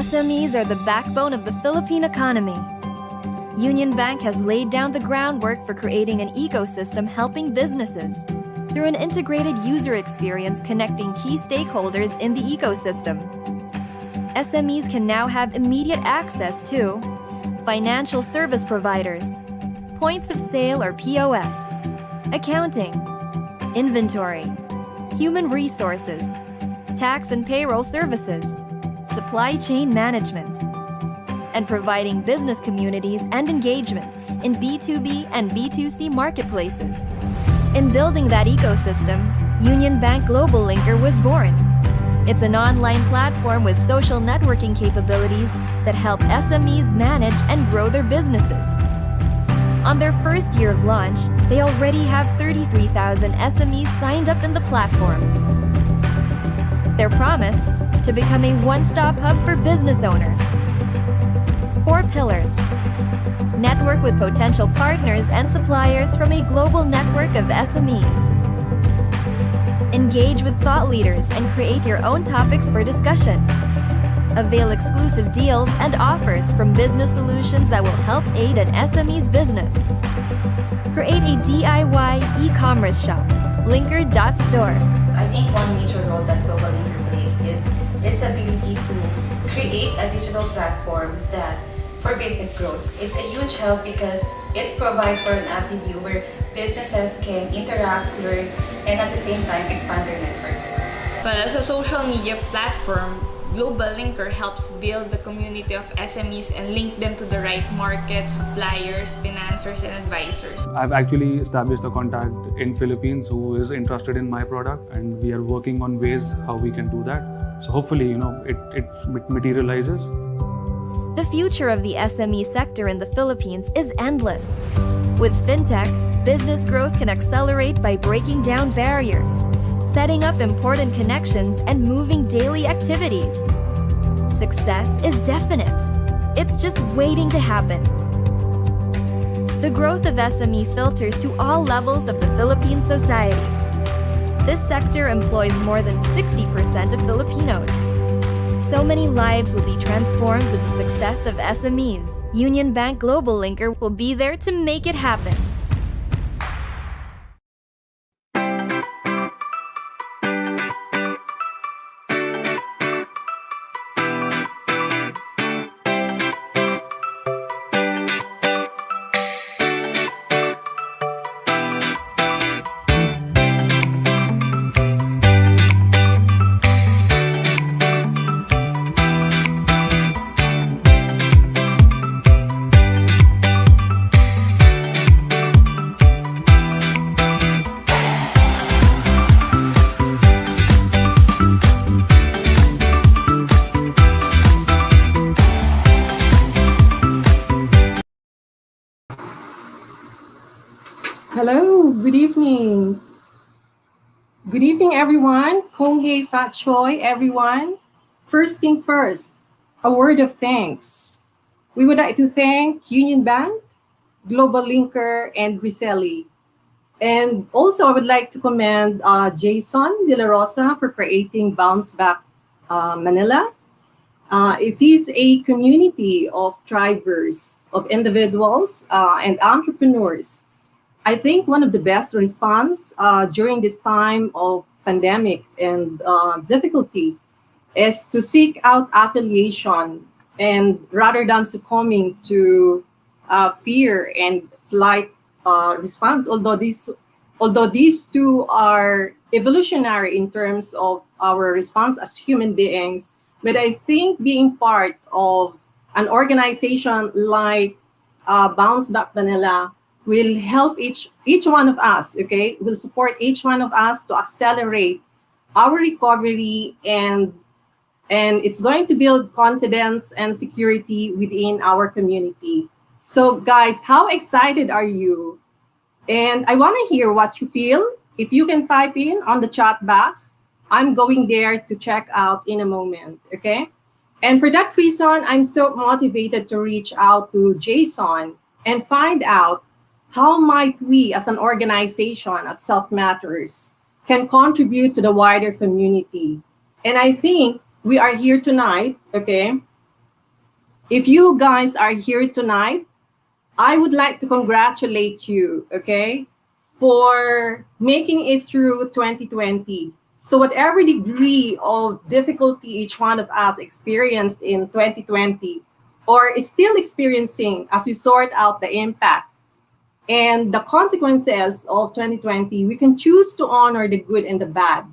SMEs are the backbone of the Philippine economy. Unionbank has laid down the groundwork for creating an ecosystem helping businesses through an integrated user experience connecting key stakeholders in the ecosystem. SMEs can now have immediate access to financial service providers, points of sale or POS, accounting, inventory, human resources, tax and payroll services, supply chain management, and providing business communities and engagement in B2B and B2C marketplaces. In building that ecosystem, Unionbank Globallinker was born. It's an online platform with social networking capabilities that help SMEs manage and grow their businesses. On their first year of launch, they already have 33,000 SMEs signed up in the platform. Their promise: to become a one-stop hub for business owners. 4 pillars. Network with potential partners and suppliers from a global network of SMEs. Engage with thought leaders and create your own topics for discussion. Avail exclusive deals and offers from business solutions that will help aid an SME's business. Create a DIY e-commerce shop, linker.store. I think one major role that Globallinker plays is its ability to create a digital platform that for business growth. It's a huge help because it provides for an avenue where businesses can interact, learn, and at the same time expand their networks. But as a social media platform, Globallinker helps build the community of SMEs and link them to the right markets, suppliers, financiers, and advisors. I've actually established a contact in Philippines who is interested in my product, and we are working on ways how we can do that. So hopefully, it materializes. The future of the SME sector in the Philippines is endless. With fintech, business growth can accelerate by breaking down barriers, setting up important connections, and moving daily activities. Success is definite. It's just waiting to happen. The growth of SME filters to all levels of the Philippine society. This sector employs more than 60% of Filipinos. So many lives will be transformed with the success of SMEs. Unionbank Globallinker will be there to make it happen. Hello, good evening. Good evening, everyone. Konghei Fat Choi, everyone. First thing first, a word of thanks. We would like to thank Unionbank, Globallinker, and Resellee. And also, I would like to commend Jason De La Rosa for creating Bounce Back Manila. It is a community of thrivers, of individuals and entrepreneurs. I think one of the best response during this time of pandemic and difficulty is to seek out affiliation, and rather than succumbing to fear and flight response. Although these two are evolutionary in terms of our response as human beings, but I think being part of an organization like Bounce Back Manila will help each one of us, okay? Will support each one of us to accelerate our recovery, and it's going to build confidence and security within our community. So guys, how excited are you? And I want to hear what you feel. If you can type in on the chat box, I'm going there to check out in a moment, okay? And for that reason, I'm so motivated to reach out to Jason and find out how might we as an organization at Self Matters can contribute to the wider community. And I think we are here tonight, okay, If you guys are here tonight, I would like to congratulate you, okay, for making it through 2020. So whatever degree of difficulty each one of us experienced in 2020 or is still experiencing as we sort out the impact and the consequences of 2020, we can choose to honor the good and the bad.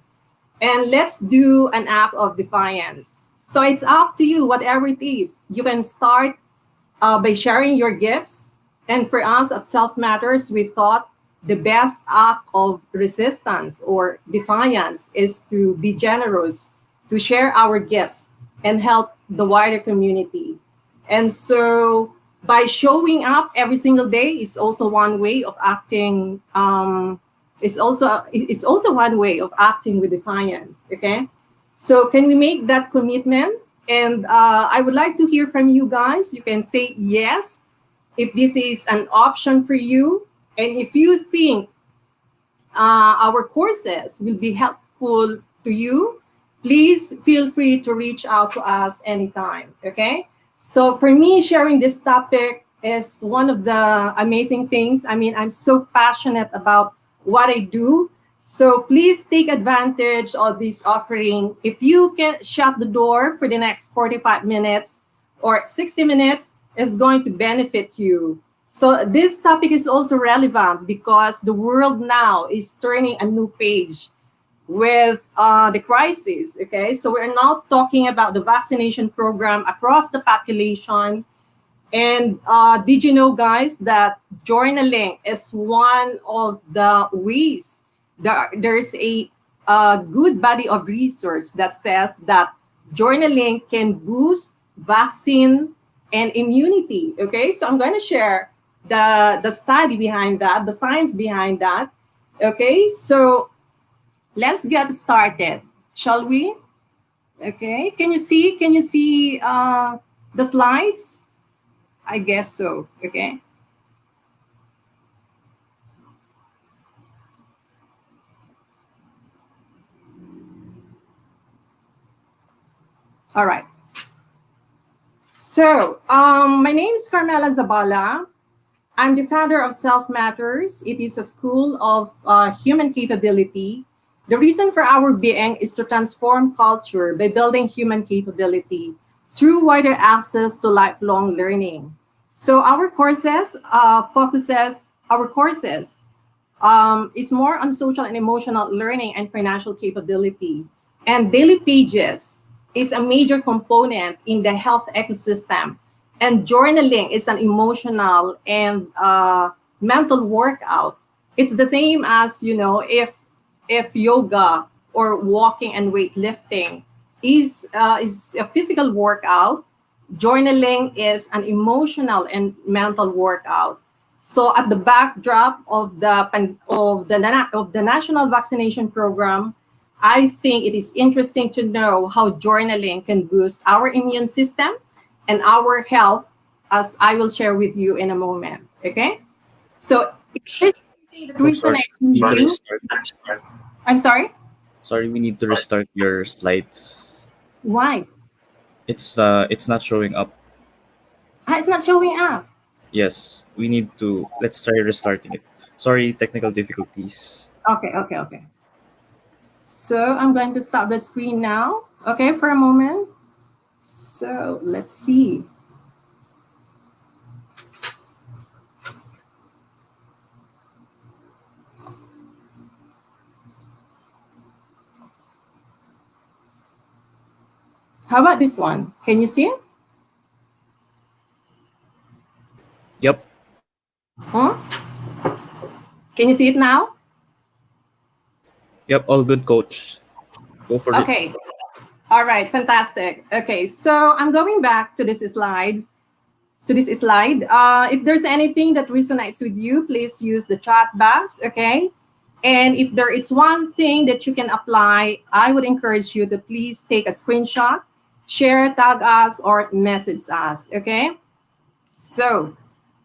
And let's do an act of defiance. So it's up to you, whatever it is. You can start by sharing your gifts. And for us at Self Matters, we thought the best act of resistance or defiance is to be generous, to share our gifts and help the wider community. And so by showing up every single day is also one way of acting. It's also one way of acting with defiance. Okay, so can we make that commitment? And I would like to hear from you guys. You can say yes if this is an option for you, and if you think our courses will be helpful to you, please feel free to reach out to us anytime. Okay. So for me, sharing this topic is one of the amazing things. I mean, I'm so passionate about what I do. So please take advantage of this offering. If you can shut the door for the next 45 minutes or 60 minutes, it's going to benefit you. So this topic is also relevant because the world now is turning a new page with the crisis. Okay, so we're now talking about the vaccination program across the population. And did you know, guys, that journaling is one of the ways there's a good body of research that says that journaling can boost vaccine and immunity. Okay, so I'm going to share the study behind that, the science behind that. Okay, so let's get started, shall we? Okay, can you see the slides? I guess so. Okay. All right. So my name is Carmela Zabala. I'm the founder of Self Matters. It is a school of human capability. The reason for our being is to transform culture by building human capability through wider access to lifelong learning. So our courses is more on social and emotional learning and financial capability. And daily pages is a major component in the health ecosystem. And journaling is an emotional and mental workout. It's the same as, if yoga or walking and weightlifting is a physical workout, journaling is an emotional and mental workout. So at the backdrop of the national vaccination program, I think it is interesting to know how journaling can boost our immune system and our health, as I will share with you in a moment. Okay, so the reason I choose you. I'm sorry. Sorry, we need to restart your slides. Why? It's not showing up. It's not showing up. Yes, we need to. Let's try restarting it. Sorry, technical difficulties. Okay. So I'm going to stop the screen now. Okay, for a moment. So let's see. How about this one? Can you see it? Yep. Huh? Can you see it now? Yep, all good, coach. Go for it. Okay. All right, fantastic. Okay, so I'm going back to this slide. If there's anything that resonates with you, please use the chat box, okay? And if there is one thing that you can apply, I would encourage you to please take a screenshot, share, tag us, or message us, okay? So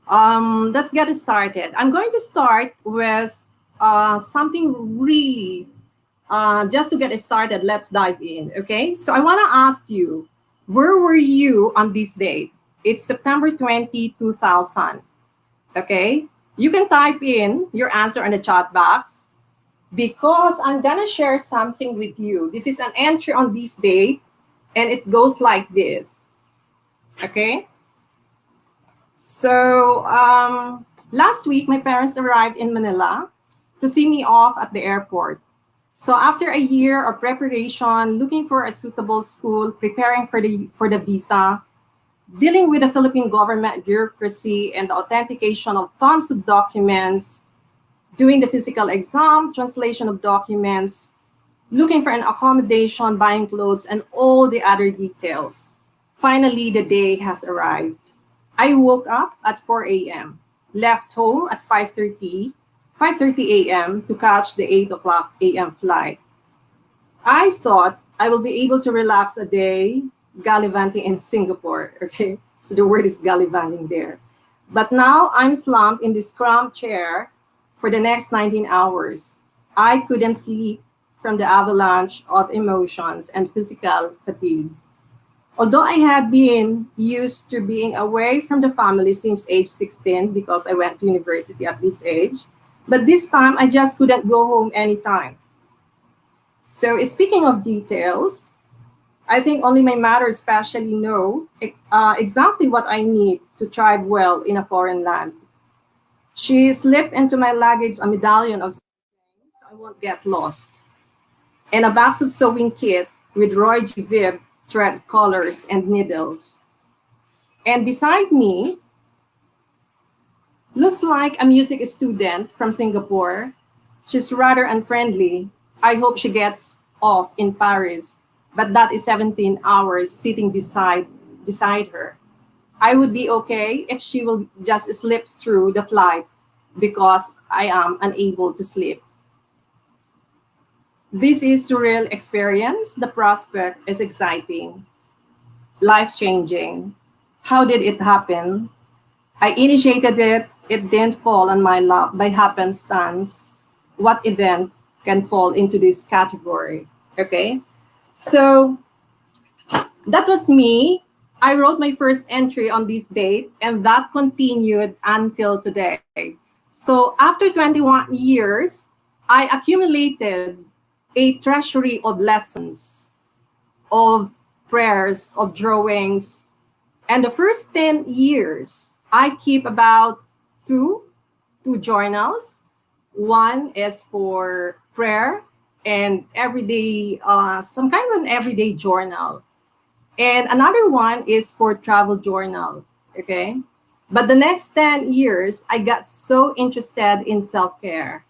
let's get started. I'm going to start with something really, just to get it started, let's dive in, okay? So I want to ask you, where were you on this day? It's September 20, 2000. Okay? You can type in your answer on the chat box because I'm gonna share something with you. This is an entry on this date, and it goes like this. Okay? So last week, my parents arrived in Manila to see me off at the airport. So after a year of preparation, looking for a suitable school, preparing for the visa, dealing with the Philippine government bureaucracy and the authentication of tons of documents, doing the physical exam, translation of documents, looking for an accommodation, buying clothes, and all the other details. Finally, the day has arrived. I woke up at 4 a.m., left home at 5:30 a.m. to catch the 8 o'clock a.m. flight. I thought I will be able to relax a day gallivanting in Singapore, okay? So the word is gallivanting there. But now I'm slumped in this cramped chair for the next 19 hours. I couldn't sleep from the avalanche of emotions and physical fatigue. Although I had been used to being away from the family since age 16 because I went to university at this age, but this time I just couldn't go home anytime. So speaking of details, I think only my mother especially know exactly what I need to thrive well in a foreign land. She slipped into my luggage a medallion of things so I won't get lost, and a box of sewing kit with Roy G. Biv thread collars and needles. And beside me, looks like a music student from Singapore. She's rather unfriendly. I hope she gets off in Paris, but that is 17 hours sitting beside her. I would be okay if she will just slip through the flight because I am unable to sleep. This is surreal experience. The prospect is exciting, life-changing. How did it happen? I initiated it. It didn't fall on my lap by happenstance. What event can fall into this category? Okay, so that was me. I wrote my first entry on this date, and that continued until today. So after 21 years, I accumulated a treasury of lessons, of prayers, of drawings. And the first 10 years, I keep about two journals. One is for prayer and everyday, some kind of an everyday journal. And another one is for travel journal, okay? But the next 10 years, I got so interested in self-care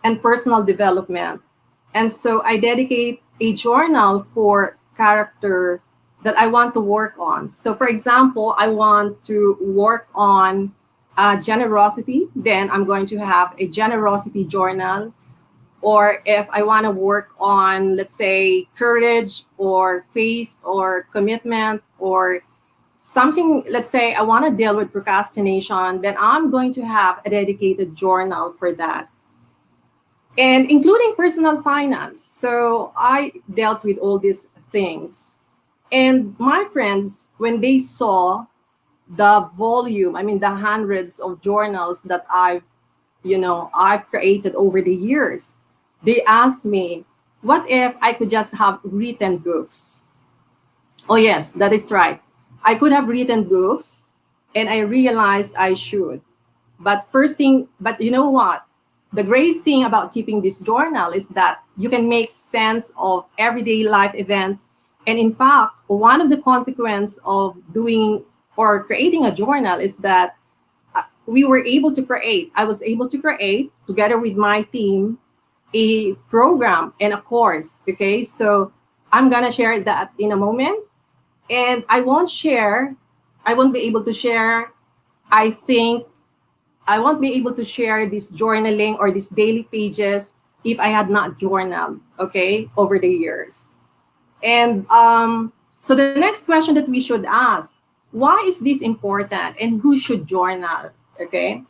and personal development. And so I dedicate a journal for character that I want to work on. So for example, I want to work on generosity, then I'm going to have a generosity journal. Or if I want to work on, let's say, courage or faith or commitment or something, let's say I want to deal with procrastination, then I'm going to have a dedicated journal for that. And including personal finance. So I dealt with all these things. And my friends, when they saw the volume, I mean, the hundreds of journals that I've created over the years, they asked me, what if I could just have written books? Oh yes, that is right. I could have written books, and I realized I should. But you know what? The great thing about keeping this journal is that you can make sense of everyday life events. And in fact, one of the consequences of doing or creating a journal is that I was able to create together with my team a program and a course. Okay, so I'm gonna share that in a moment. And I won't be able to share, I think, I won't be able to share this journaling or these daily pages if I had not journaled, okay, over the years. And so the next question that we should ask, why is this important and who should journal, okay?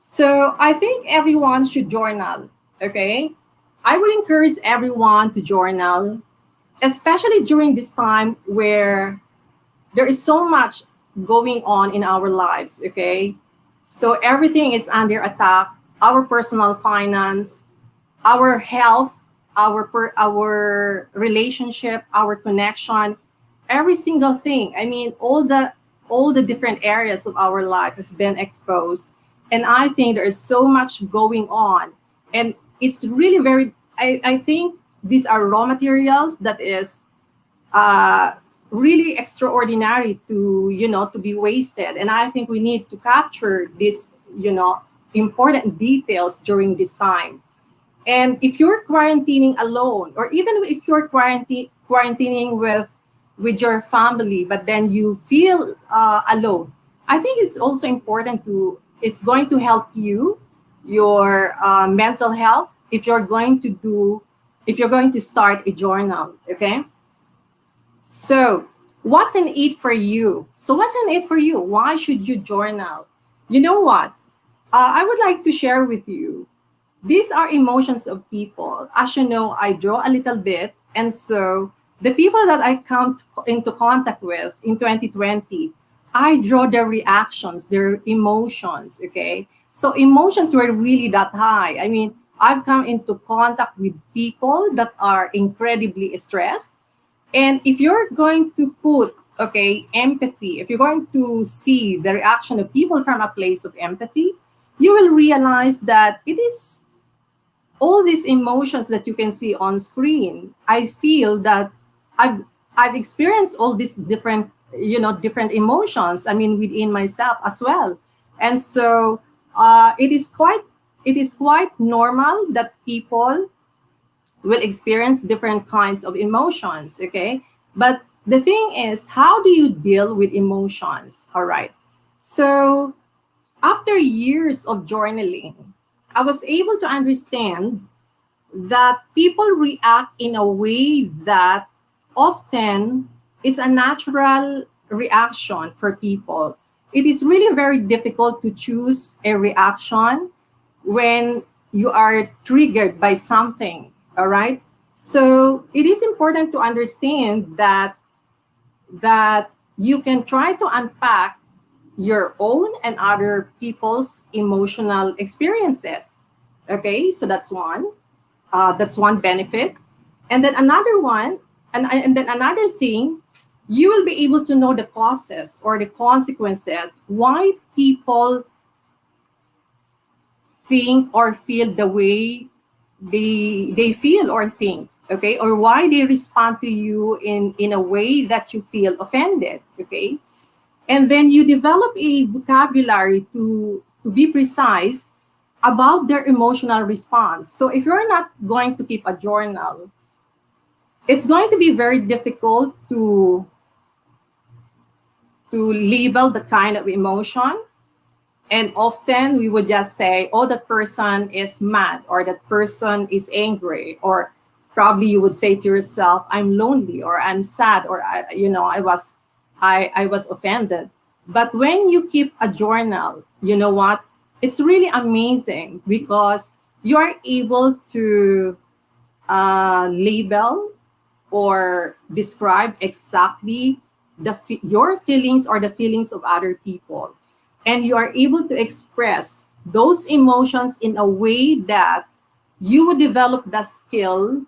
So I think everyone should journal, okay? I would encourage everyone to journal, especially during this time where there is so much going on in our lives, okay? So everything is under attack. Our personal finance, our health, our relationship, our connection, every single thing. I mean, all the different areas of our life has been exposed. And I think there is so much going on. And it's really very, I think these are raw materials that is really extraordinary to, to be wasted. And I think we need to capture these, important details during this time. And if you're quarantining alone, or even if you're quarantining with your family, but then you feel alone, I think it's also important it's going to help you, your mental health, if you're going to start a journal, okay? So what's in it for you? Why should you journal? You know what? I would like to share with you. These are emotions of people. As you know, I draw a little bit. And so the people that I come into contact with in 2020, I draw their reactions, their emotions, okay? So emotions were really that high. I mean, I've come into contact with people that are incredibly stressed. And if you're going to put, empathy, if you're going to see the reaction of people from a place of empathy, you will realize that it is all these emotions that you can see on screen. I feel that I've experienced all these different emotions. I mean, within myself as well. And so it is quite normal that people will experience different kinds of emotions, okay? But the thing is, how do you deal with emotions? All right. So after years of journaling, I was able to understand that people react in a way that often is a natural reaction for people. It is really very difficult to choose a reaction when you are triggered by something, all right? So it is important to understand that you can try to unpack your own and other people's emotional experiences. Okay, so that's one. That's one benefit. And then another one, and then another thing, you will be able to know the causes or the consequences why people think or feel the way they feel or think, okay, or why they respond to you in a way that you feel offended, okay. And then you develop a vocabulary to be precise about their emotional response. So if you're not going to keep a journal, it's going to be very difficult to label the kind of emotion. And often we would just say, oh, that person is mad, or that person is angry, or probably you would say to yourself, I'm lonely, or I'm sad, or I was offended. But when you keep a journal, you know what? It's really amazing because you are able to label or describe exactly your feelings or the feelings of other people. And you are able to express those emotions in a way that you would develop the skill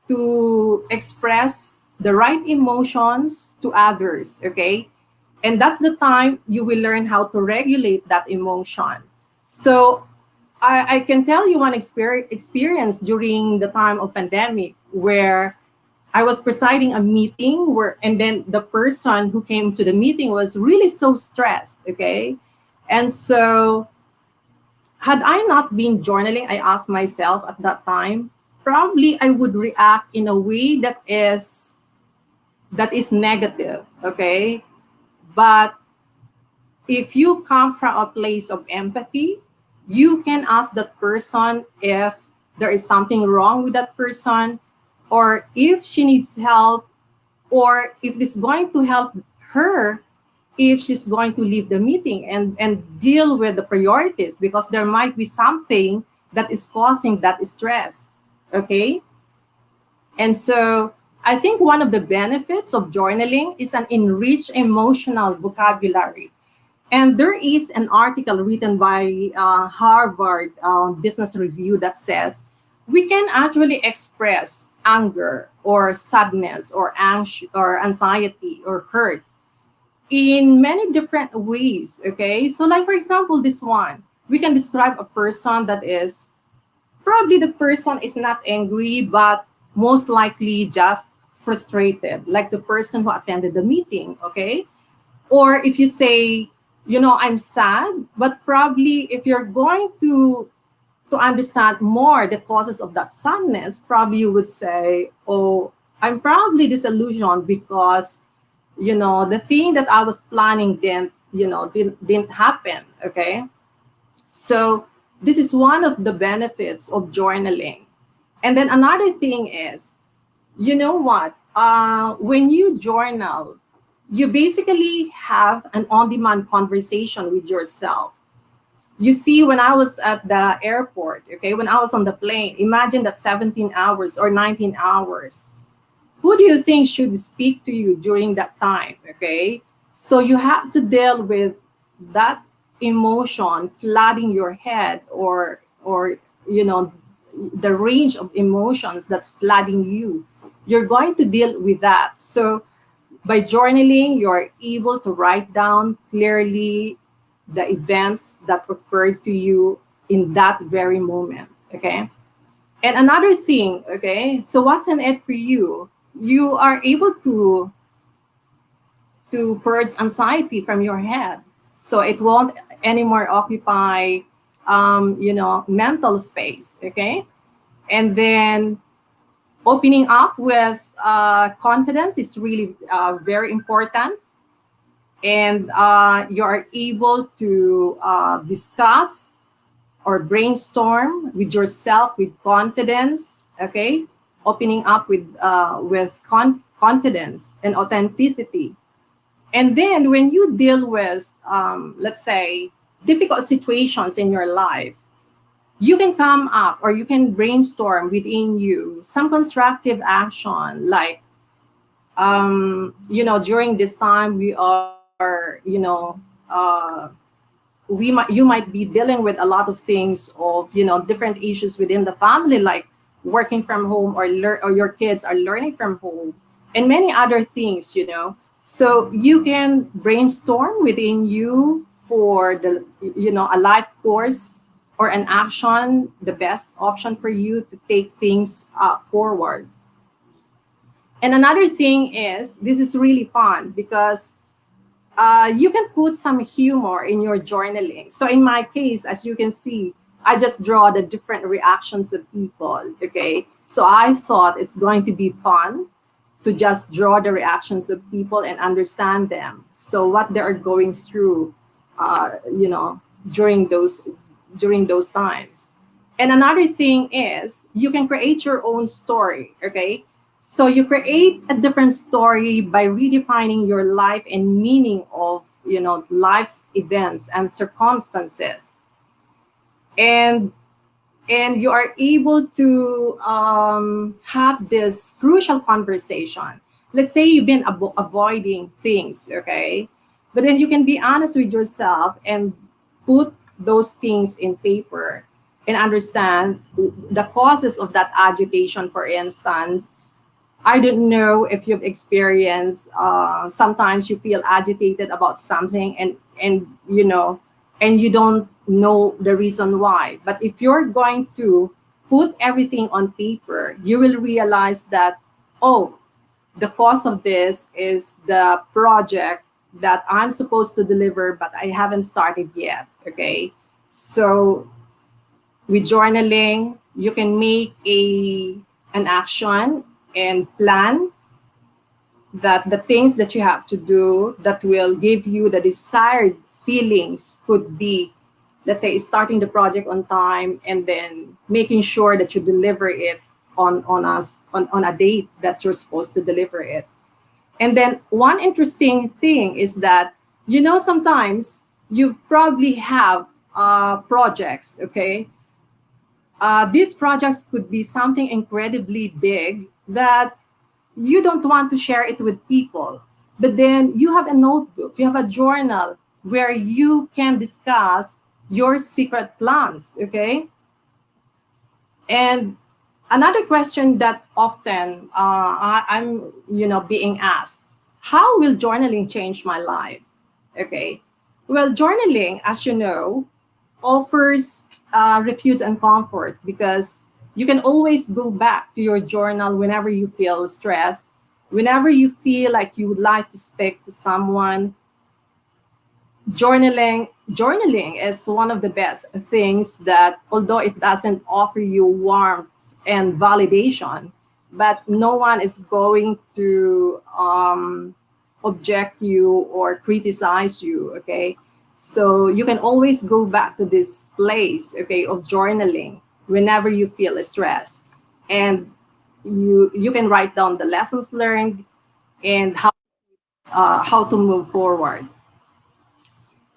to express the right emotions to others, okay? And that's the time you will learn how to regulate that emotion. So I can tell you one experience during the time of pandemic where I was presiding a meeting and then the person who came to the meeting was really so stressed, okay? And so had I not been journaling, I asked myself at that time, probably I would react in a way that is negative, okay? But if you come from a place of empathy, you can ask that person if there is something wrong with that person, or if she needs help, or if it's going to help her if she's going to leave the meeting and deal with the priorities, because there might be something that is causing that stress, okay? And so I think one of the benefits of journaling is an enriched emotional vocabulary. And there is an article written by Harvard Business Review that says we can actually express anger or sadness or anxiety or hurt in many different ways. Okay, so like for example, this one, we can describe a person that is probably the person is not angry, but most likely just frustrated, like the person who attended the meeting. Okay, or if you say, I'm sad, but probably if you're going to understand more the causes of that sadness, probably you would say, oh, I'm probably disillusioned because the thing that I was planning didn't happen. Okay, so this is one of the benefits of journaling. And then another thing is, you know what, when you journal, you basically have an on-demand conversation with yourself. You see, when I was at the airport, okay, when I was on the plane, imagine that 17 hours or 19 hours. Who do you think should speak to you during that time? Okay, so you have to deal with that emotion flooding your head, or the range of emotions that's flooding you. You're going to deal with that. So by journaling, you're able to write down clearly the events that occurred to you in that very moment. Okay. And another thing, okay, so what's in it for you? You are able to purge anxiety from your head. So it won't anymore occupy mental space. Okay. And then opening up with confidence is really very important. And you are able to discuss or brainstorm with yourself with confidence. Okay, opening up with confidence and authenticity. And then when you deal with, let's say, difficult situations in your life, you can come up or you can brainstorm within you some constructive action, like during this time we are you might be dealing with a lot of things of different issues within the family, like working from home, or your kids are learning from home, and many other things. So you can brainstorm within you for the a life course or an action, the best option for you to take things forward. And another thing is, this is really fun because you can put some humor in your journaling. So in my case, as you can see, I just draw the different reactions of people. Okay, so I thought it's going to be fun to just draw the reactions of people and understand them. So what they are going through, during those times. And another thing is, you can create your own story. Okay, so you create a different story by redefining your life and meaning of life's events and circumstances, and you are able to have this crucial conversation. Let's say you've been avoiding things, okay, but then you can be honest with yourself and put those things in paper and understand the causes of that agitation. For instance, I don't know if you've experienced, sometimes you feel agitated about something and you don't know the reason why. But if you're going to put everything on paper, you will realize that, oh, the cause of this is the project that I'm supposed to deliver, but I haven't started yet. Okay. So with journaling, you can make an action and plan that the things that you have to do that will give you the desired feelings could be, let's say, starting the project on time and then making sure that you deliver it on a date that you're supposed to deliver it. And then one interesting thing is that, sometimes you probably have projects, okay? These projects could be something incredibly big that you don't want to share it with people. But then you have a notebook, you have a journal where you can discuss your secret plans, okay? And another question that often I'm, being asked, how will journaling change my life? Okay. Well, journaling, as you know, offers refuge and comfort because you can always go back to your journal whenever you feel stressed, whenever you feel like you would like to speak to someone. Journaling is one of the best things that, although it doesn't offer you warmth and validation, but no one is going to object you or criticize you, okay? So you can always go back to this place, okay, of journaling whenever you feel stressed, and you can write down the lessons learned and how to move forward.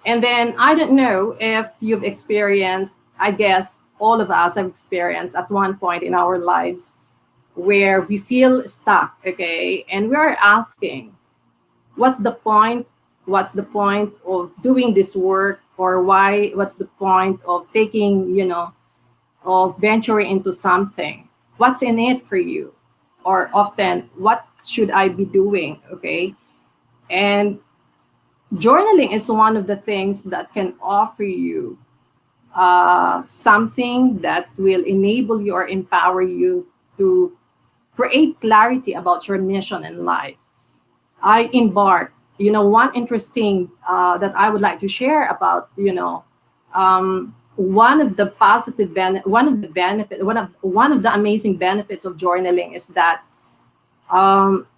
And then I don't know if you've experienced, I guess all of us have experienced at one point in our lives where we feel stuck, okay? And we are asking, what's the point? What's the point of doing this work? Or what's the point of taking, of venturing into something? What's in it for you? Or often, what should I be doing, okay? And journaling is one of the things that can offer you something that will enable you or empower you to create clarity about your mission in life. I embarked, one interesting that I would like to share about, one of the amazing benefits of journaling is that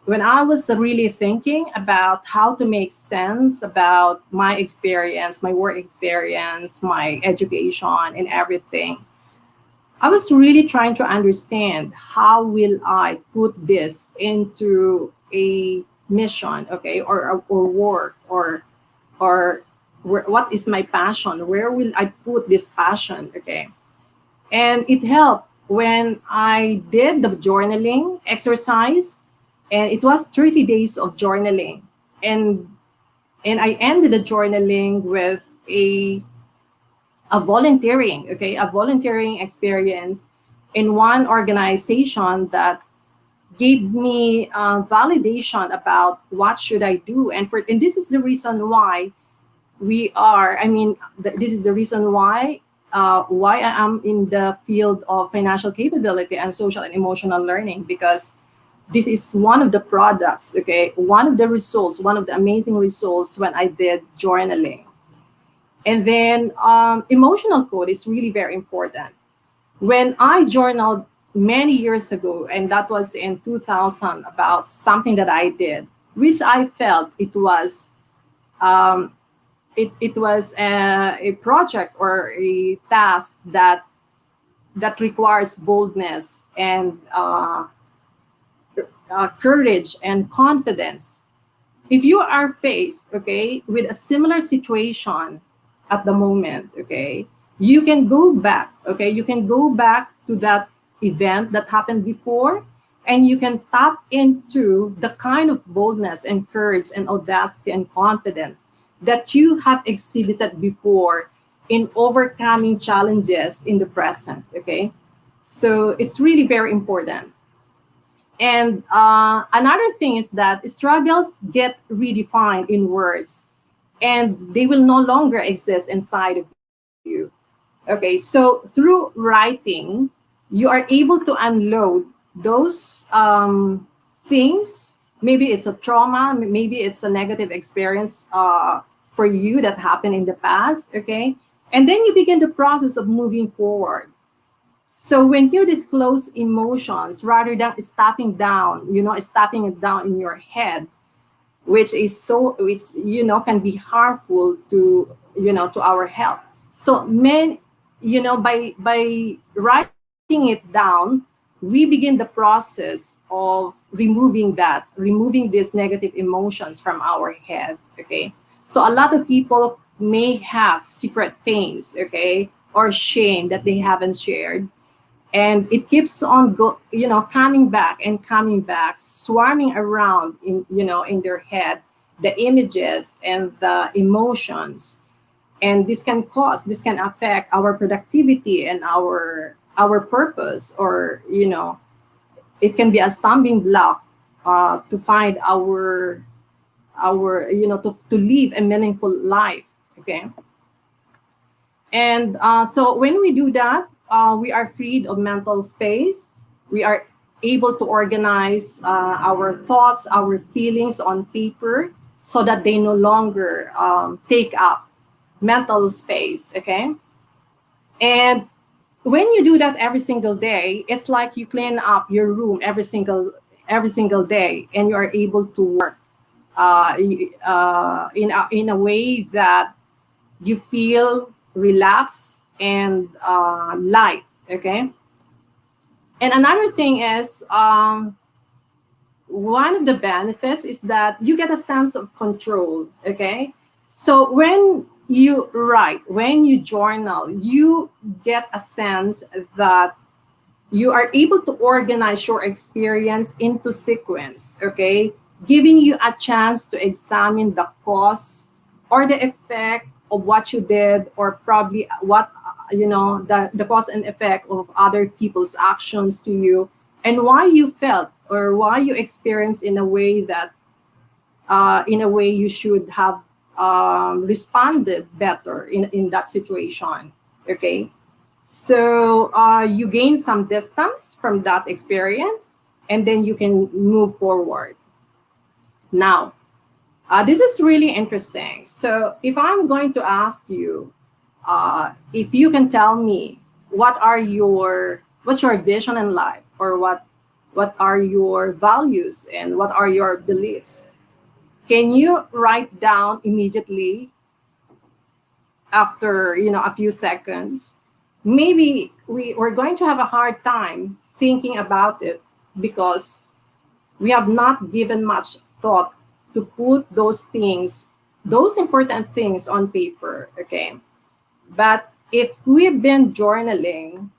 when I was really thinking about how to make sense about my experience, my work experience, my education and everything, I was really trying to understand how will I put this into a mission, okay, or work, or what is my passion? Where will I put this passion, okay? And it helped when I did the journaling exercise, and it was 30 days of journaling. And I ended the journaling with a volunteering, okay, a volunteering experience in one organization that gave me validation about what should I do. And this is the reason why this is the reason why I am in the field of financial capability and social and emotional learning, because this is one of the products, okay, one of the results, one of the amazing results when I did journaling. And then emotional code is really very important. When I journaled many years ago, and that was in 2000, about something that I did, which I felt it was a project or a task that requires boldness and courage and confidence. If you are faced, okay, with a similar situation at the moment, okay, you can go back, okay, you can go back to that event that happened before, and you can tap into the kind of boldness and courage and audacity and confidence that you have exhibited before in overcoming challenges in the present, okay? So it's really very important. And another thing is that struggles get redefined in words, and they will no longer exist inside of you. Okay, so through writing, you are able to unload those things. Maybe it's a trauma, maybe it's a negative experience for you that happened in the past, okay? And then you begin the process of moving forward. So when you disclose emotions, rather than stuffing it down in your head, which can be harmful to our health. So by writing it down, we begin the process of removing these negative emotions from our head, okay? So a lot of people may have secret pains, okay, or shame that they haven't shared. and it keeps on coming back and coming back, swarming around in their head, the images and the emotions. And this can affect our productivity and our purpose, or it can be a stumbling block to find to live a meaningful life. Okay. And so when we do that, we are freed of mental space. We are able to organize our thoughts, our feelings on paper, so that they no longer take up mental space. Okay. And when you do that every single day, it's like you clean up your room every single day, and you are able to work in a way that you feel relaxed and light. Okay. And another thing is, one of the benefits is that you get a sense of control. Okay. So when you write, when you journal, you get a sense that you are able to organize your experience into sequence. Okay. Giving you a chance to examine the cause or the effect of what you did, or probably what the cause and effect of other people's actions to you, and why you felt or why you experienced in a way you should have responded better in that situation. Okay. So you gain some distance from that experience, and then you can move forward. Now, this is really interesting. So if I'm going to ask you, if you can tell me what's your vision in life, or what are your values and what are your beliefs, can you write down immediately after a few seconds? Maybe we're going to have a hard time thinking about it because we have not given much thought to put those important things on paper. Okay. But if we've been journaling,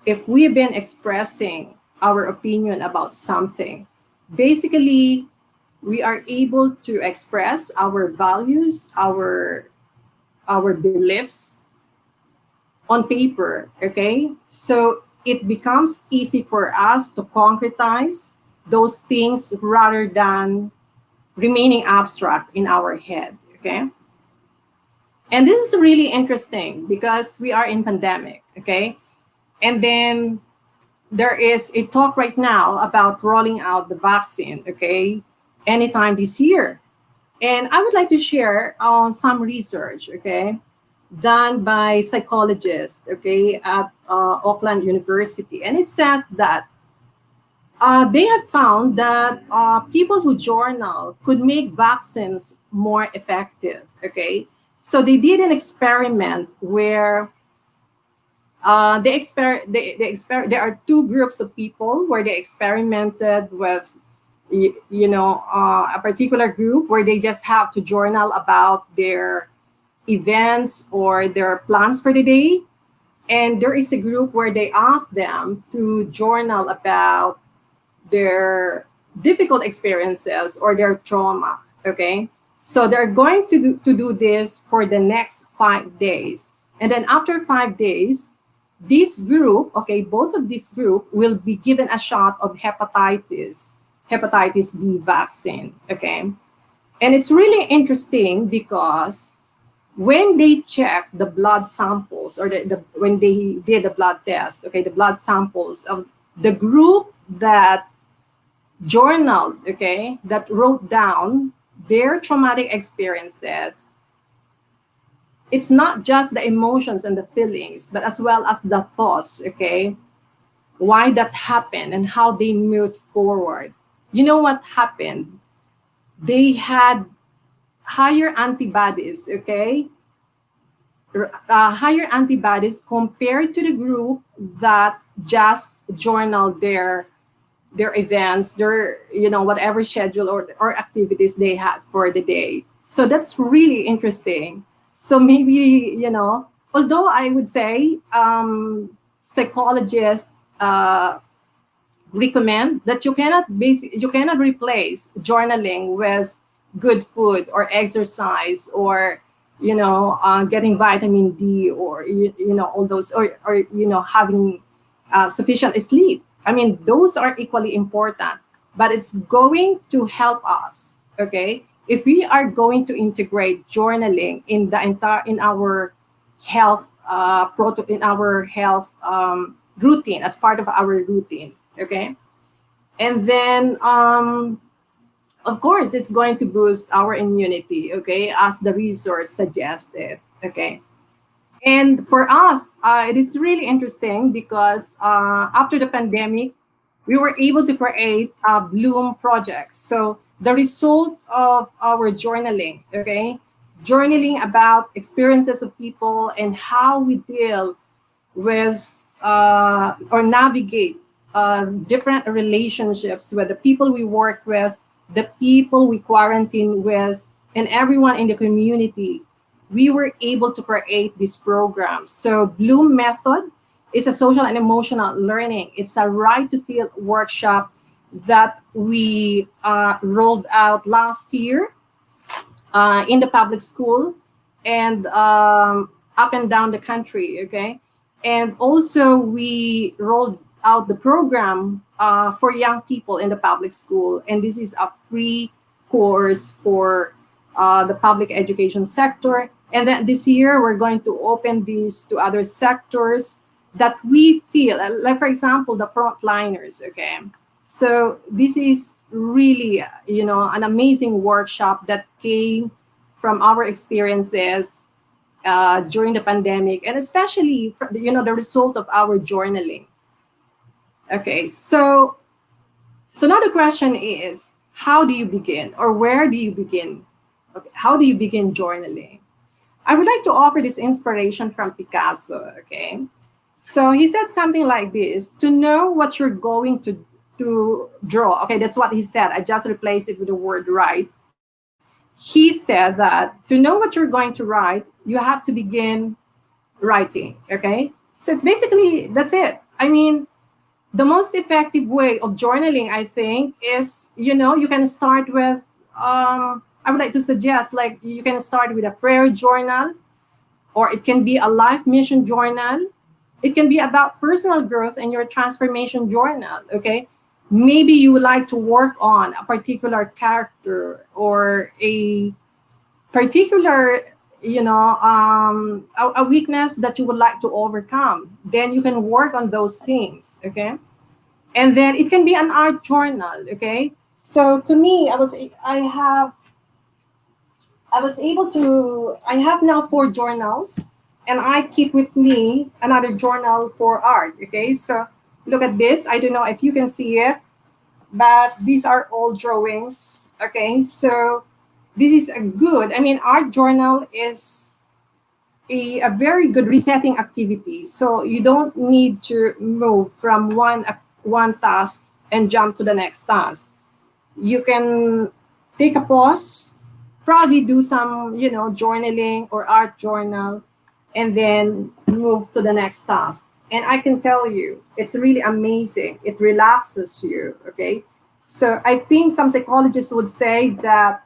if we've been expressing our opinion about something, basically we are able to express our values, our beliefs on paper. Okay. So it becomes easy for us to concretize those things rather than remaining abstract in our head. Okay. And this is really interesting because we are in pandemic. Okay. And then there is a talk right now about rolling out the vaccine. Okay. Anytime this year. And I would like to share some research. Okay. Done by psychologists. Okay. At Auckland University. And it says that they have found that people who journal could make vaccines more effective. Okay, so they did an experiment where there are two groups of people where they experimented with, a particular group where they just have to journal about their events or their plans for the day, and there is a group where they ask them to journal about their difficult experiences or their trauma. Okay, so they're going to do this for the next 5 days, and then after 5 days, this group, okay, both of this group will be given a shot of hepatitis B vaccine. Okay, and it's really interesting because when they check the blood samples, or when they did the blood test, okay, the blood samples of the group that journaled, okay, that wrote down their traumatic experiences, it's not just the emotions and the feelings, but as well as the thoughts, okay, why that happened and how they moved forward. You know what happened? They had higher antibodies, okay, higher antibodies compared to the group that just journaled their events, their whatever schedule or activities they had for the day. So that's really interesting. So maybe although I would say psychologists recommend that you cannot replace journaling with good food or exercise or getting vitamin D or all those or having sufficient sleep. I mean, those are equally important, but it's going to help us, okay, if we are going to integrate journaling in our health routine, as part of our routine, okay. And then of course it's going to boost our immunity, okay, as the research suggested, okay. And for us, it is really interesting because after the pandemic, we were able to create Bloom projects. So the result of our journaling, okay, journaling about experiences of people and how we deal with or navigate different relationships with the people we work with, the people we quarantine with, and everyone in the community. We were able to create this program. So Bloom Method is a social and emotional learning. It's a right to feel workshop that we rolled out last year in the public school and up and down the country, okay? And also we rolled out the program for young people in the public school. And this is a free course for the public education sector. And then this year, we're going to open these to other sectors that we feel, like, for example, the frontliners, okay? So this is really, an amazing workshop that came from our experiences during the pandemic, and especially, the result of our journaling. Okay, so now the question is, how do you begin, or where do you begin? Okay, how do you begin journaling? I would like to offer this inspiration from Picasso, okay? So he said something like this: to know what you're going to draw. Okay, that's what he said. I just replaced it with the word write. He said that to know what you're going to write, you have to begin writing, okay? So it's basically, that's it. I mean, the most effective way of journaling, I think, is, you can start with, I would like to suggest, like, you can start with a prayer journal, or it can be a life mission journal. It can be about personal growth and your transformation journal, okay? Maybe you would like to work on a particular character or a particular, a weakness that you would like to overcome. Then you can work on those things, okay? And then it can be an art journal, okay? So to me, I have now 4 journals, and I keep with me another journal for art, okay? So look at this. I don't know if you can see it, but these are all drawings, okay? So this is art journal is a very good resetting activity. So you don't need to move from one task and jump to the next task. You can take a pause, probably do some, journaling or art journal, and then move to the next task. And I can tell you, it's really amazing. It relaxes you, okay? So I think some psychologists would say that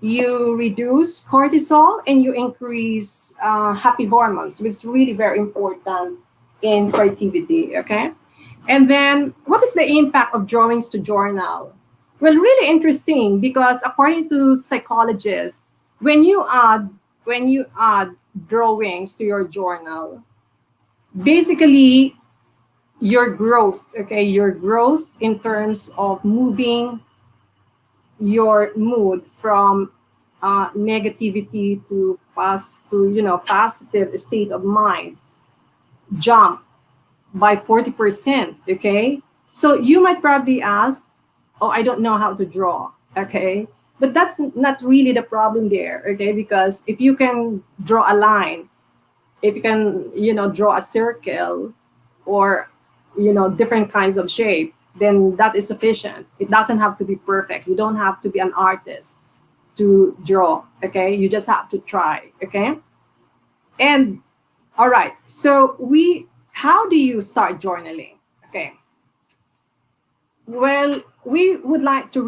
you reduce cortisol and you increase happy hormones, which is really very important in creativity, okay? And then what is the impact of drawings to journal? Well, really interesting, because according to psychologists, when you add drawings to your journal, basically your growth, okay, your growth in terms of moving your mood from negativity to positive state of mind jump by 40%, okay? So you might probably ask, oh, I don't know how to draw, okay? But that's not really the problem there, okay? Because if you can draw a line, if you can, draw a circle or, different kinds of shape, then that is sufficient. It doesn't have to be perfect. You don't have to be an artist to draw, okay? You just have to try, okay? And all right, so we how do you start journaling? Okay. Well, we would like to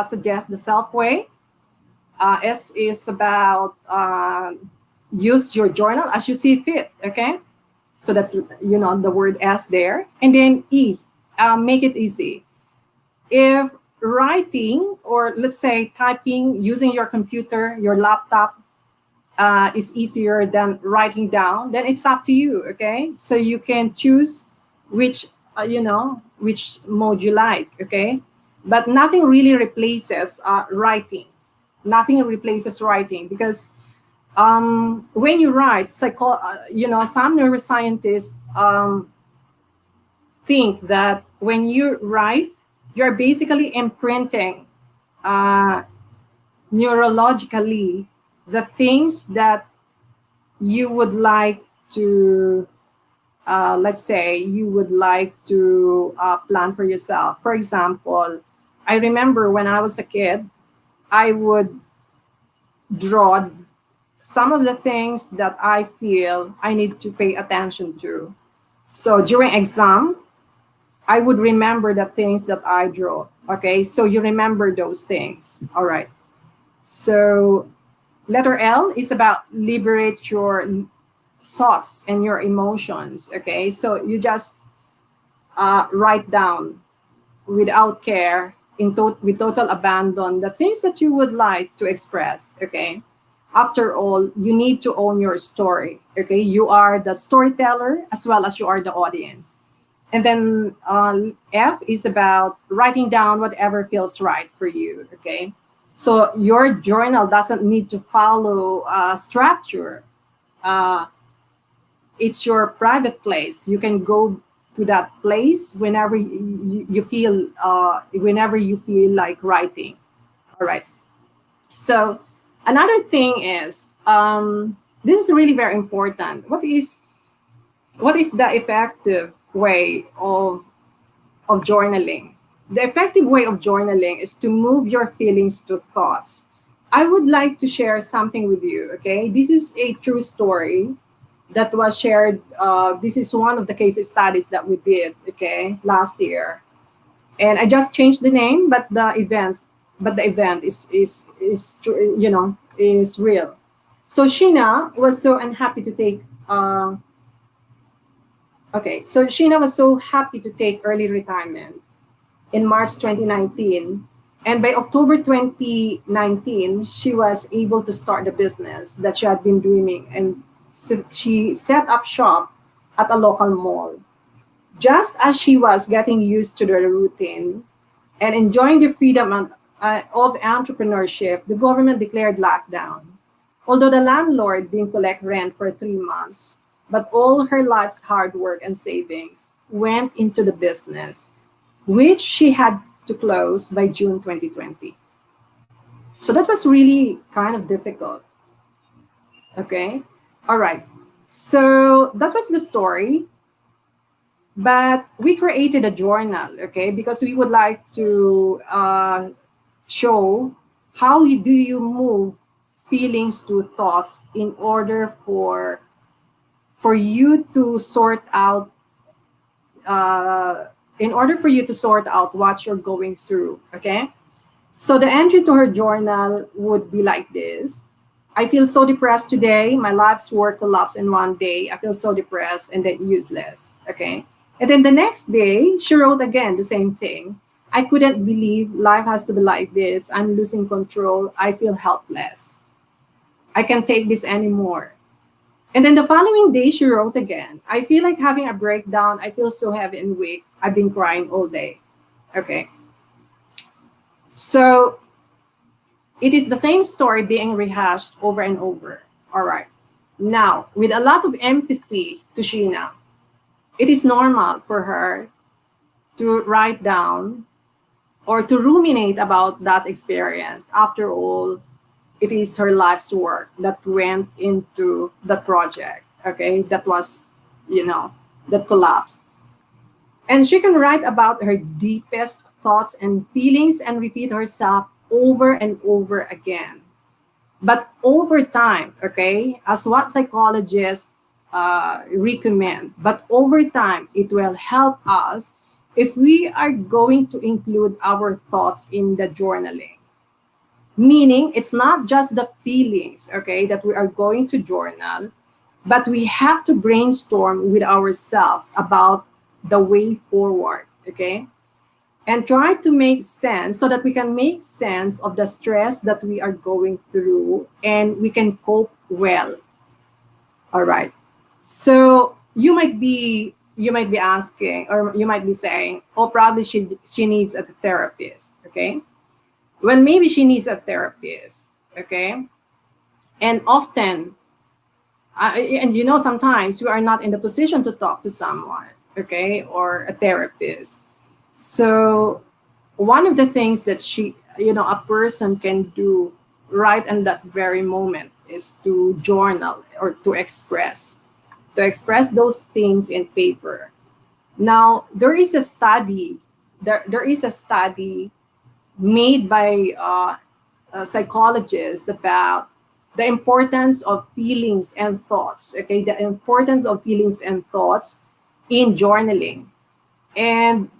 suggest the self way. S is about use your journal as you see fit. Okay. So that's, the word S there. And then E, make it easy. If writing, or let's say typing using your computer, your laptop, is easier than writing down, then it's up to you. Okay. So you can choose which mode you like. Okay. But nothing really replaces writing. Nothing replaces writing, because when you write, some neuroscientists think that when you write, you're basically imprinting neurologically the things that you would like to, let's say, you would like to plan for yourself. For example, I remember when I was a kid, I would draw some of the things that I feel I need to pay attention to. So during exam, I would remember the things that I draw. Okay, so you remember those things. All right. So letter L is about liberate your thoughts and your emotions. Okay, so you just write down without care, with total abandon, the things that you would like to express. Okay, after all, you need to own your story. Okay, you are the storyteller as well as you are the audience. And then F is about writing down whatever feels right for you. Okay, so your journal doesn't need to follow a structure. It's your private place. You can go to that place whenever you feel like writing. All right. So another thing is, this is really very important. What is the effective way of journaling? The effective way of journaling is to move your feelings to thoughts. I would like to share something with you. Okay, this is a true story that was shared. This is one of the case studies that we did, okay, last year, and I just changed the name, but the event is real. So Sheena was so unhappy to take. So Sheena was so happy to take early retirement in March 2019, and by October 2019, she was able to start the business that she had been dreaming, and she set up shop at a local mall. Just as she was getting used to the routine and enjoying the freedom of entrepreneurship, the government declared lockdown. Although the landlord didn't collect rent for 3 months, but all her life's hard work and savings went into the business, which she had to close by June 2020. So that was really kind of difficult. Okay. All right, so that was the story, but we created a journal, okay, because we would like to show how do you move feelings to thoughts in order for you to sort out what you're going through. Okay, so the entry to her journal would be like this. I feel so depressed today. My life's work collapsed in one day. I feel so depressed and then useless. Okay. And then the next day, she wrote again the same thing. I couldn't believe life has to be like this. I'm losing control. I feel helpless. I can't take this anymore. And then the following day, she wrote again. I feel like having a breakdown. I feel so heavy and weak. I've been crying all day. Okay. So it is the same story being rehashed over and over. All right. Now, with a lot of empathy to Sheena, it is normal for her to write down or to ruminate about that experience. After all, it is her life's work that went into the project. Okay. That was, that collapsed. And she can write about her deepest thoughts and feelings and repeat herself over and over again. But over time, okay, as what psychologists recommend, but over time it will help us if we are going to include our thoughts in the journaling. Meaning it's not just the feelings, okay, that we are going to journal, but we have to brainstorm with ourselves about the way forward, okay? And try to make sense so that we can make sense of the stress that we are going through and we can cope well. All right. So you might be asking, or you might be saying, oh, probably she needs a therapist, okay? Well, maybe she needs a therapist, okay? And often, and sometimes we are not in the position to talk to someone, okay, or a therapist. So one of the things that a person can do right in that very moment is to journal or to express those things in paper. Now, there is a study made by psychologists about the importance of feelings and thoughts, okay? The importance of feelings and thoughts in journaling. And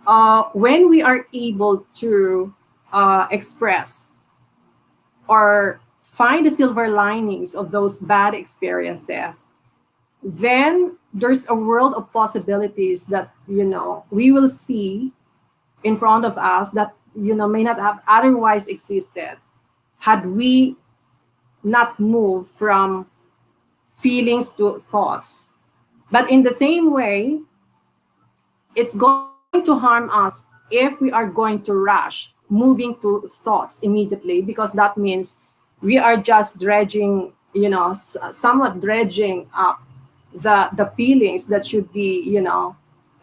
when we are able to express or find the silver linings of those bad experiences, then there's a world of possibilities that we will see in front of us that may not have otherwise existed had we not moved from feelings to thoughts. But in the same way, it's going to harm us if we are going to rush moving to thoughts immediately, because that means we are just dredging, somewhat dredging up the feelings that should be,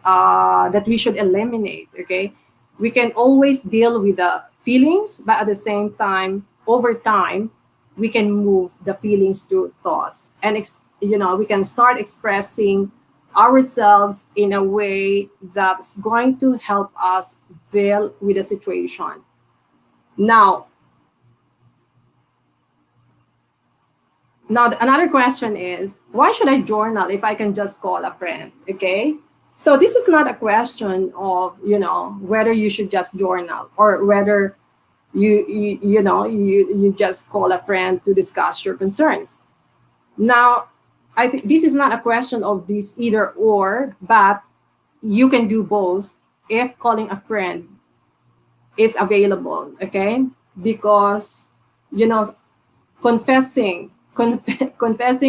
that we should eliminate, okay? We can always deal with the feelings, but at the same time, over time, we can move the feelings to thoughts. And, we can start expressing ourselves in a way that's going to help us deal with the situation. Now, another question is, why should I journal if I can just call a friend, okay? So this is not a question of, whether you should just journal or whether you just call a friend to discuss your concerns. Now, I think this is not a question of this either or, but you can do both if calling a friend is available, okay? Because, confessing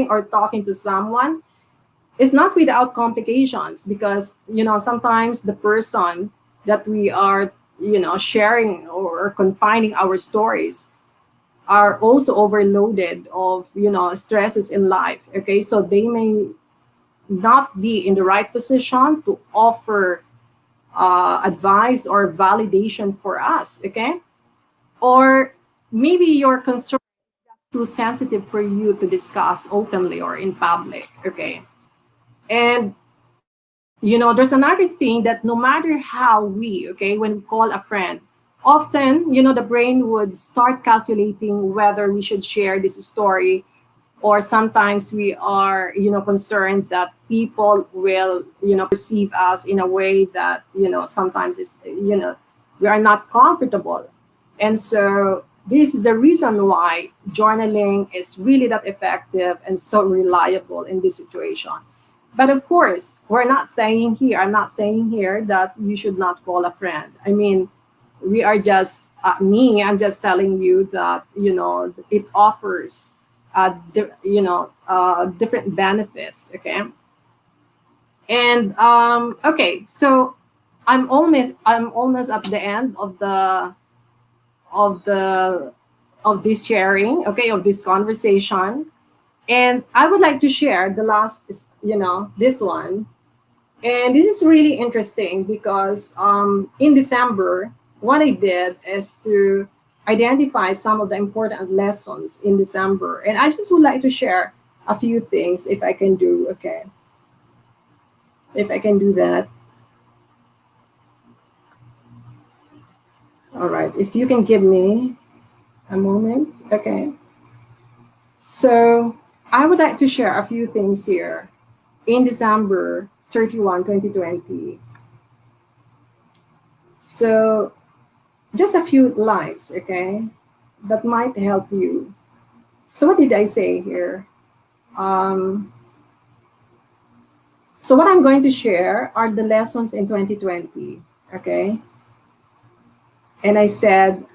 or talking to someone is not without complications, because sometimes the person that we are sharing or confining our stories are also overloaded of stresses in life, okay? So they may not be in the right position to offer advice or validation for us, okay? Or maybe your concern is too sensitive for you to discuss openly or in public, okay? And there's another thing that no matter how when we call a friend, often, the brain would start calculating whether we should share this story, or sometimes we are, concerned that people will, perceive us in a way that, sometimes it's, we are not comfortable. And so this is the reason why journaling is really that effective and so reliable in this situation. But of course, I'm not saying here that you should not call a friend. I mean, we are just, I'm just telling you that, it offers, different benefits, okay? And, okay, so I'm almost at the end of this sharing, okay, of this conversation. And I would like to share the last, this one. And this is really interesting because in December, what I did is to identify some of the important lessons in December. And I just would like to share a few things if I can do, okay? If I can do that. All right, if you can give me a moment, okay? So I would like to share a few things here. in December 31, 2020. So just a few lines, okay, that might help you. So what did I say here? So what I'm going to share are the lessons in 2020, okay? And I said,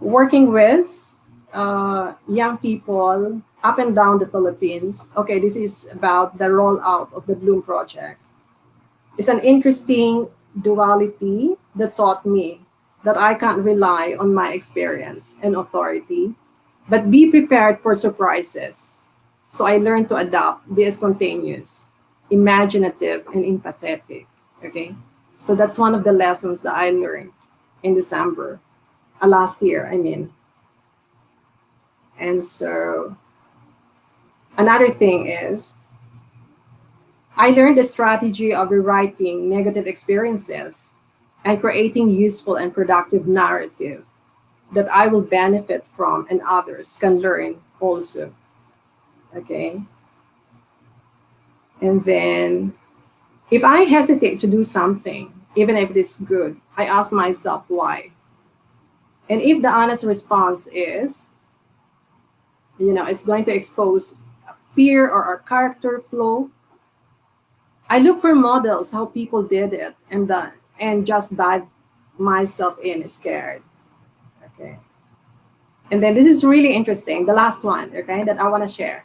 working with young people up and down the Philippines. Okay, this is about the rollout of the Bloom project. It's an interesting duality that taught me that I can't rely on my experience and authority, but be prepared for surprises. So I learned to adapt, be spontaneous, imaginative, and empathetic. Okay, so that's one of the lessons that I learned in December, last year, I mean. And so another thing is, I learned the strategy of rewriting negative experiences and creating useful and productive narrative that I will benefit from and others can learn also. Okay. And then if I hesitate to do something, even if it's good, I ask myself why. And if the honest response is, it's going to expose a fear or a character flaw, I look for models how people did it and just dive myself in scared. Okay. And then this is really interesting, the last one, okay, that I want to share.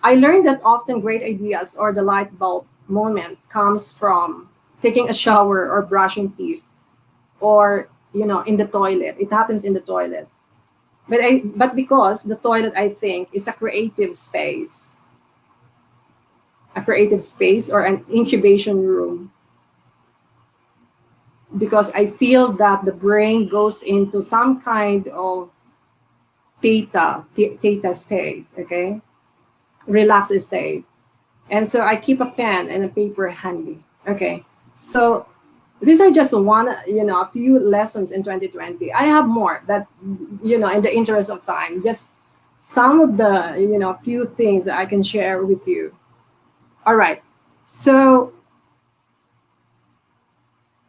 I learned that often great ideas or the light bulb moment comes from taking a shower or brushing teeth or, in the toilet. It happens in the toilet. But because the toilet, I think, is a creative space or an incubation room, because I feel that the brain goes into some kind of theta state, okay, relaxed state. And so I keep a pen and a paper handy. Okay, so these are just a few lessons in 2020. I have more that, in the interest of time, just some of the, few things that I can share with you. All right, so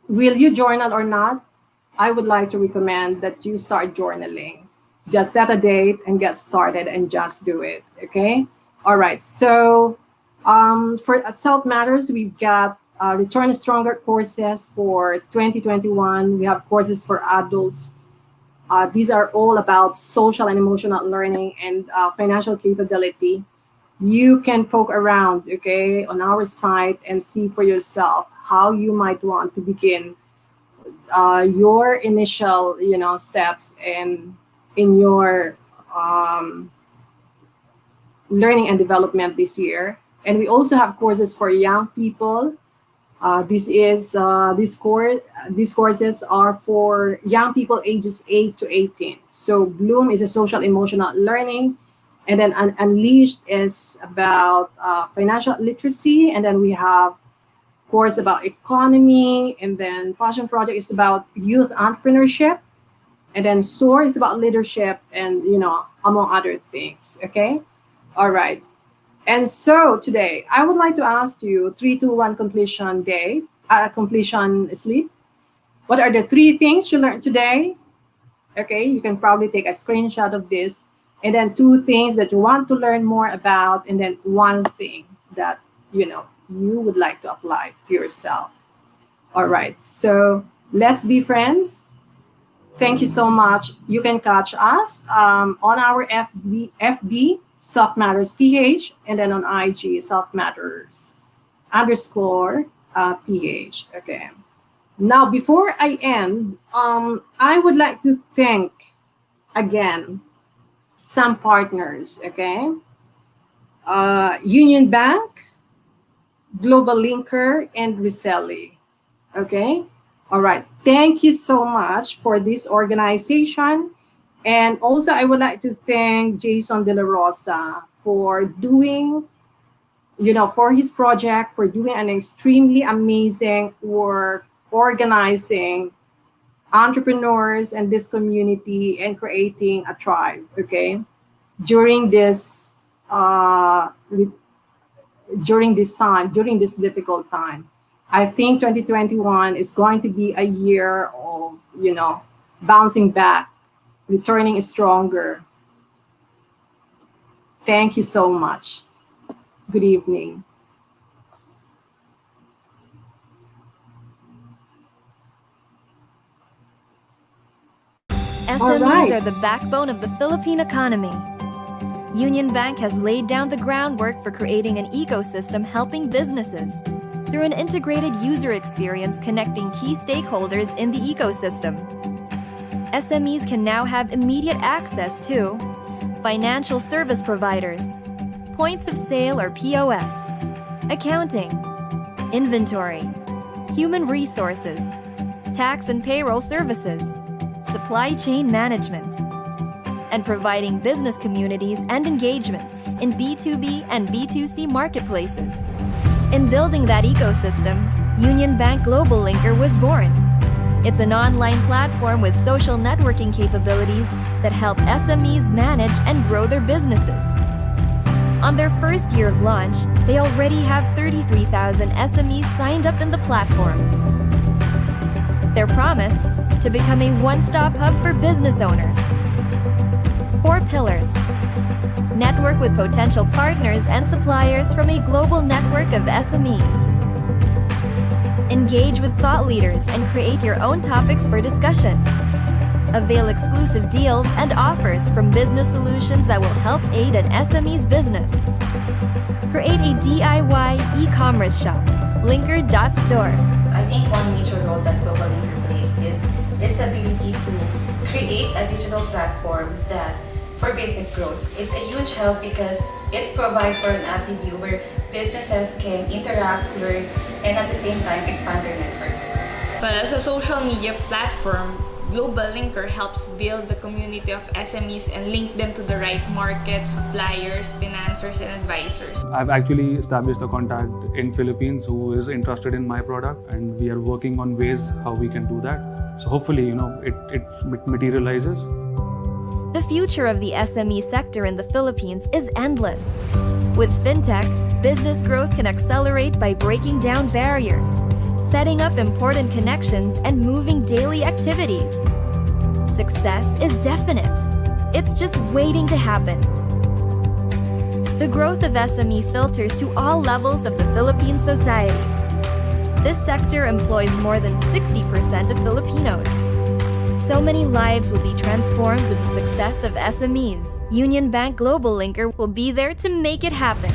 will you journal or not? I would like to recommend that you start journaling. Just set a date and get started and just do it, okay? All right, so for Self Matters, we've got Return Stronger courses for 2021. We have courses for adults. These are all about social and emotional learning and financial capability. You can poke around, okay, on our site and see for yourself how you might want to begin your initial, steps in your learning and development this year. And we also have courses for young people. These courses are for young people ages 8 to 18. So Bloom is a social emotional learning, and then Unleashed is about financial literacy, and then we have course about economy, and then Passion Project is about youth entrepreneurship, and then SOAR is about leadership, and among other things. Okay, all right. And so today, I would like to ask you 3, 2, 1 completion sleep. What are the 3 things you learned today? Okay, you can probably take a screenshot of this, and then 2 things that you want to learn more about, and then 1 thing that you would like to apply to yourself. All right, so let's be friends. Thank you so much. You can catch us on our FB Self Matters PH, and then on IG Self Matters _ PH. Okay. Now, before I end, I would like to thank again some partners. Okay. Unionbank, Globallinker, and Resellee. Okay. All right. Thank you so much for this organization. And also, I would like to thank Jason De La Rosa for doing, for his project, for doing an extremely amazing work, organizing entrepreneurs and this community and creating a tribe, okay? During this during this time, during this difficult time. I think 2021 is going to be a year of, bouncing back, returning stronger. Thank you so much. Good evening. SMEs right. are the backbone of the Philippine economy. Unionbank has laid down the groundwork for creating an ecosystem helping businesses through an integrated user experience connecting key stakeholders in the ecosystem. SMEs can now have immediate access to financial service providers, points of sale or POS, accounting, inventory, human resources, tax and payroll services, supply chain management, and providing business communities and engagement in B2B and B2C marketplaces. In building that ecosystem, Unionbank Globallinker was born. It's an online platform with social networking capabilities that help SMEs manage and grow their businesses. On their first year of launch, they already have 33,000 SMEs signed up in the platform. Their promise: to become a one-stop hub for business owners. 4 pillars. Network with potential partners and suppliers from a global network of SMEs. Engage with thought leaders and create your own topics for discussion. Avail exclusive deals and offers from business solutions that will help aid an SME's business. Create a DIY e-commerce shop, linker.store. I think one major role that Globallinker plays is its ability to create a digital platform that for business growth. It's a huge help because it provides for an app view where businesses can interact, learn, and at the same time expand their networks. But as a social media platform, Globallinker helps build the community of SMEs and link them to the right markets, suppliers, financiers, and advisors. I've actually established a contact in Philippines who is interested in my product, and we are working on ways how we can do that. So hopefully, it materializes. The future of the SME sector in the Philippines is endless. With fintech, business growth can accelerate by breaking down barriers, setting up important connections, and moving daily activities. Success is definite. It's just waiting to happen. The growth of SME filters to all levels of the Philippine society. This sector employs more than 60% of Filipinos. So many lives will be transformed with the success of SMEs. Unionbank Globallinker will be there to make it happen.